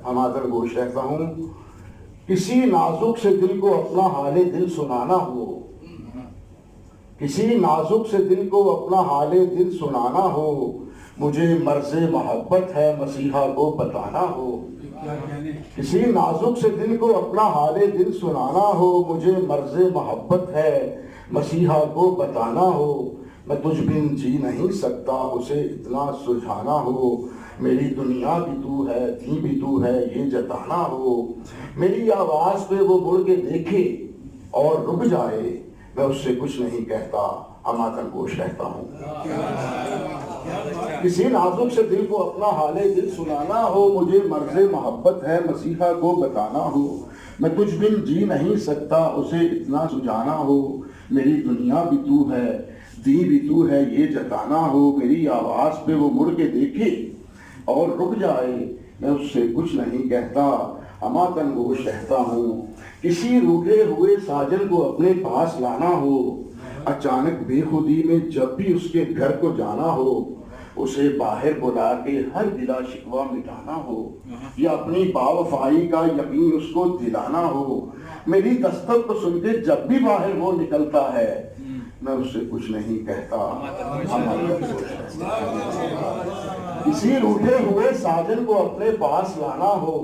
ہمادر گوش رہتا ہوں. کسی نازک سے دل کو اپنا حال دل سنانا ہو، کسی نازک سے دل کو اپنا حال دل سنانا ہو، مجھے مرض محبت ہے مسیحا کو بتانا ہو. کسی نازک سے دل کو اپنا حال دل سنانا ہو، مجھے مرض محبت ہے مسیحا کو بتانا ہو. میں تجھ بن جی نہیں سکتا اسے اتنا سلجھانا ہو، میری دنیا بھی تو ہے دین بھی تو ہے یہ جتانا ہو. میری آواز پہ وہ مڑ کے دیکھے اور رک جائے، میں اس سے کچھ نہیں کہتا ہماتن گوش رہتا ہوں. کسی نازک سے دل کو اپنا حال دل سنانا ہو، مجھے مرض محبت ہے مسیحا کو بتانا ہو. میں تجھ بن جی نہیں سکتا اسے اتنا سجانا ہو، میری دنیا بھی تو ہے دین بھی تو ہے یہ جتانا ہو. میری آواز پہ وہ مڑ کے دیکھے اور رک جائے، میں اس سے کچھ نہیں کہتا ہماتن گوش رہتا ہوں. کسی روٹھے ہوئے ساجن کو اپنے پاس لانا ہو، اچانک بے خودی میں جب بھی اس کے گھر کو جانا ہو، اسے باہر بلا کے ہر گلا شکوہ مٹانا ہو، یا اپنی باوفائی کا یقین اس کو دلانا ہو. میری دستک کو سن کے جب بھی باہر وہ نکلتا ہے، میں اس سے کچھ نہیں کہتا کسی روٹھے ہوئے ساجن کو اپنے پاس لانا ہو،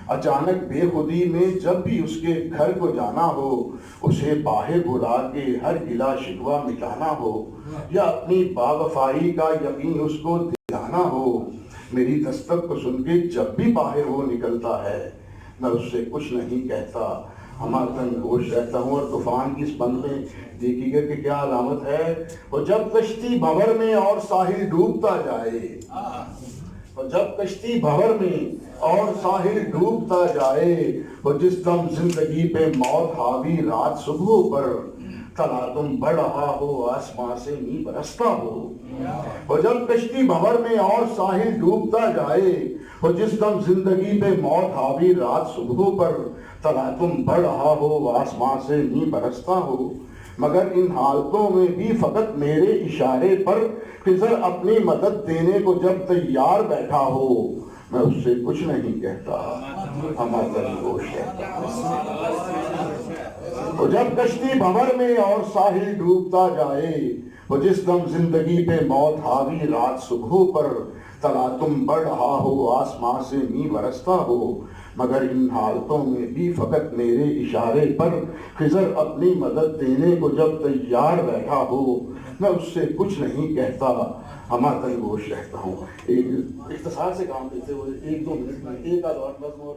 اچانک بے خودی میں جب بھی اس کے گھر کو جانا ہو، اسے باہر بلا کے ہر گلا شکوہ مٹانا ہو، یا اپنی باوفائی کا یقین اس کو دلانا ہو. میری دستک کو سن کے جب بھی باہر وہ نکلتا ہے، میں اس سے کچھ نہیں کہتا ہماتن گوش رہتا ہوں. اور طوفان کی اس بند میں دیکھیے گا کہ کیا علامت ہے. وہ جب کشتی بھنور میں اور ساحل ڈوبتا جائے، اور جب کشتی بھنور میں اور ساحل ڈوبتا جائے، وہ جس دم زندگی پہ موت حاوی رات صبح پر، تلاتم بڑھ رہا ہو آسمان سے می برستا ہو. وہ جب کشتی بھنور میں اور ساحل ڈوبتا جائے، وہ جس دم زندگی پہ موت حاوی رات صبح پر، تلاتم بڑھ رہا ہو آسمان سے می برستا ہو. مگر ان حالتوں میں بھی فقط میرے اشارے پر خضر اپنی مدد دینے کو جب تیار بیٹھا ہو، میں اس سے کچھ نہیں کہتا ہماتن گوش رہتا ہوں. وہ جب کشتی بھنور میں اور ساحل ڈوبتا جائے، وہ جس دم زندگی پہ موت حاوی رات صبح پر، تلاتم بڑھ رہا ہو آسمان سے می برستا ہو. مگر ان حالتوں میں بھی فقط میرے اشارے پر خضر اپنی مدد دینے کو جب تیار بیٹھا ہو، میں اس سے کچھ نہیں کہتا ہماتن گوش رہتا ہوں. ایک اختصار سے کام دیتے ہوئے 1-2 منٹ میں ایک آدھ اور نظم اور